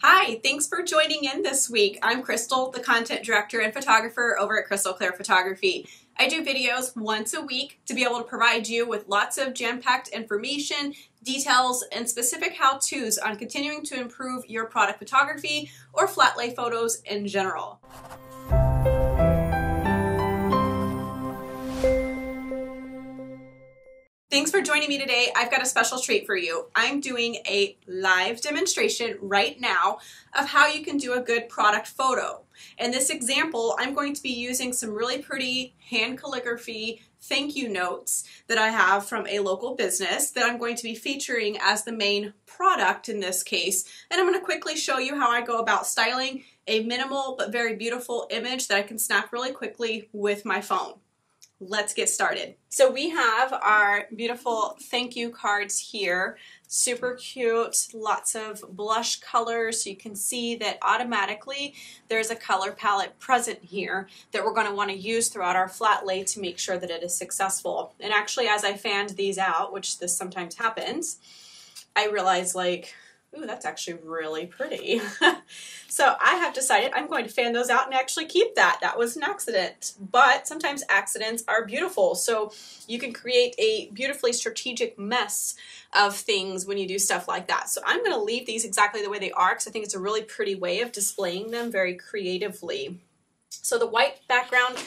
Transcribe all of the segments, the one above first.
Hi, thanks for joining in this week. I'm Crystal, the content director and photographer over at Crystal Clear Photography. I do videos once a week to be able to provide you with lots of jam-packed information, details, and specific how-tos on continuing to improve your product photography or flat lay photos in general. Thanks for joining me today. I've got a special treat for you. I'm doing a live demonstration right now of how you can do a good product photo. In this example, I'm going to be using some really pretty hand calligraphy thank you notes that I have from a local business that I'm going to be featuring as the main product in this case. And I'm going to quickly show you how I go about styling a minimal but very beautiful image that I can snap really quickly with my phone. Let's get started. So we have our beautiful thank you cards here. Super cute, lots of blush colors. So you can see that automatically there's a color palette present here that we're going to want to use throughout our flat lay to make sure that it is successful. And actually, as I fanned these out, which this sometimes happens, I realized ooh, that's actually really pretty. So I have decided I'm going to fan those out and actually keep that. That was an accident, but sometimes accidents are beautiful. So you can create a beautifully strategic mess of things when you do stuff like that. So I'm going to leave these exactly the way they are because I think it's a really pretty way of displaying them very creatively. So the white background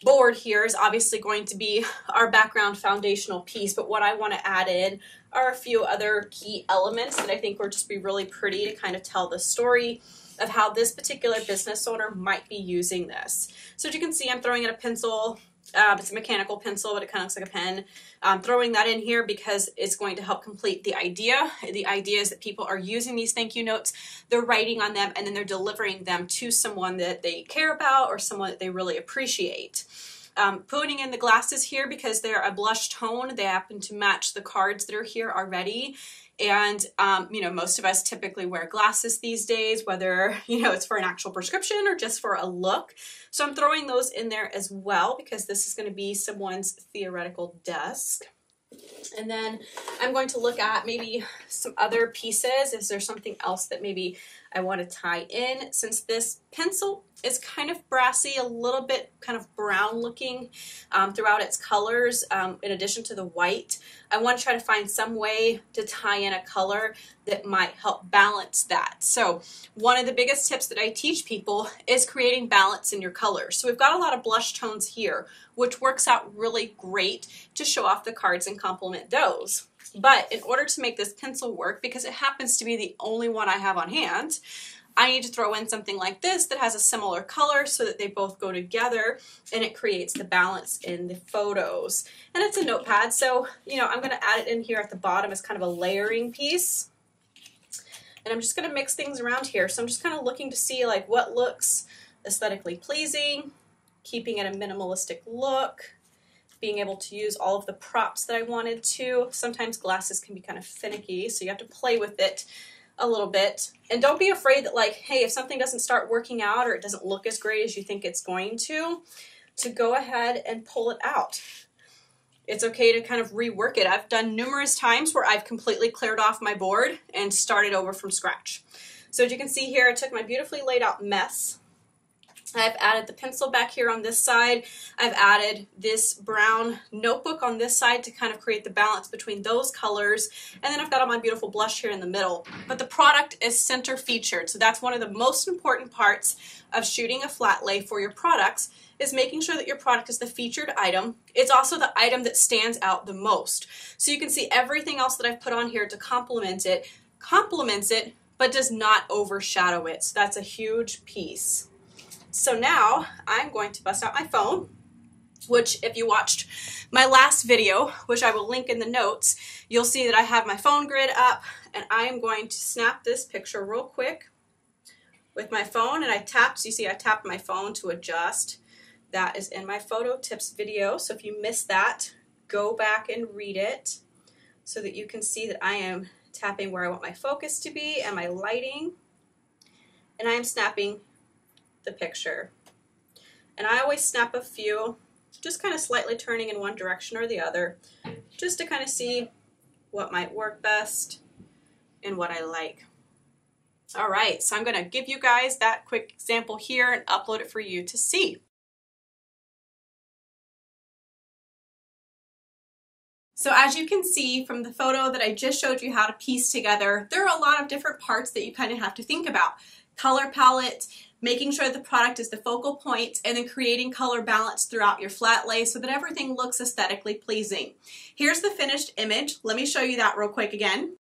board here is obviously going to be our background foundational piece, but what I want to add in are a few other key elements that I think will just be really pretty to kind of tell the story of how this particular business owner might be using this. So as you can see, I'm throwing in a pencil. It's a mechanical pencil, but it kind of looks like a pen. I'm throwing that in here because it's going to help complete the idea. The idea is that people are using these thank you notes, they're writing on them, and then they're delivering them to someone that they care about or someone that they really appreciate. Putting in the glasses here because they're a blush tone. They happen to match the cards that are here already. And, most of us typically wear glasses these days, whether, it's for an actual prescription or just for a look. So I'm throwing those in there as well because this is going to be someone's theoretical desk. And then I'm going to look at maybe some other pieces. Is there something else that maybe I want to tie in? Since this pencil is kind of brassy, a little bit kind of brown looking throughout its colors, in addition to the white, I want to try to find some way to tie in a color that might help balance that. So one of the biggest tips that I teach people is creating balance in your colors. So we've got a lot of blush tones here, which works out really great to show off the cards and complement those. But in order to make this pencil work, because it happens to be the only one I have on hand, I need to throw in something like this that has a similar color so that they both go together and it creates the balance in the photos. And it's a notepad, so I'm going to add it in here at the bottom as kind of a layering piece. And I'm just going to mix things around here. So I'm just kind of looking to see what looks aesthetically pleasing, keeping it a minimalistic look, being able to use all of the props that I wanted to. Sometimes glasses can be kind of finicky, so you have to play with it a little bit. And don't be afraid that hey, if something doesn't start working out or it doesn't look as great as you think it's going to go ahead and pull it out. It's okay to kind of rework it. I've done numerous times where I've completely cleared off my board and started over from scratch. So as you can see here, I took my beautifully laid out mess. I've added the pencil back here on this side. I've added this brown notebook on this side to kind of create the balance between those colors. And then I've got all my beautiful blush here in the middle. But the product is center featured. So that's one of the most important parts of shooting a flat lay for your products, is making sure that your product is the featured item. It's also the item that stands out the most. So you can see everything else that I've put on here to complements it, but does not overshadow it. So that's a huge piece. So now I'm going to bust out my phone, which if you watched my last video, which I will link in the notes, you'll see that I have my phone grid up and I am going to snap this picture real quick with my phone. And I tapped, so you see I tapped my phone to adjust. That is in my photo tips video. So if you missed that, go back and read it so that you can see that I am tapping where I want my focus to be and my lighting. And I am snapping the picture. And I always snap a few, just kind of slightly turning in one direction or the other, just to kind of see what might work best and what I like. All right, so I'm going to give you guys that quick example here and upload it for you to see. So as you can see from the photo that I just showed you how to piece together, there are a lot of different parts that you kind of have to think about. Color palette, making sure the product is the focal point, and then creating color balance throughout your flat lay so that everything looks aesthetically pleasing. Here's the finished image. Let me show you that real quick again.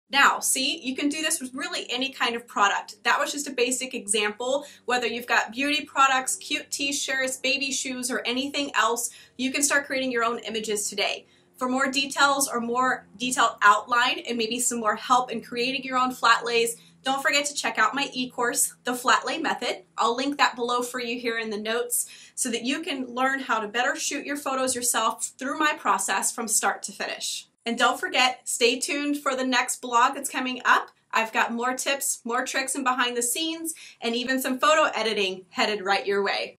Now, see, you can do this with really any kind of product. That was just a basic example. Whether you've got beauty products, cute t-shirts, baby shoes, or anything else, you can start creating your own images today. For more details or more detailed outline and maybe some more help in creating your own flat lays, don't forget to check out my e-course, The Flatlay Method. I'll link that below for you here in the notes so that you can learn how to better shoot your photos yourself through my process from start to finish. And don't forget, stay tuned for the next blog that's coming up. I've got more tips, more tricks and behind the scenes, and even some photo editing headed right your way.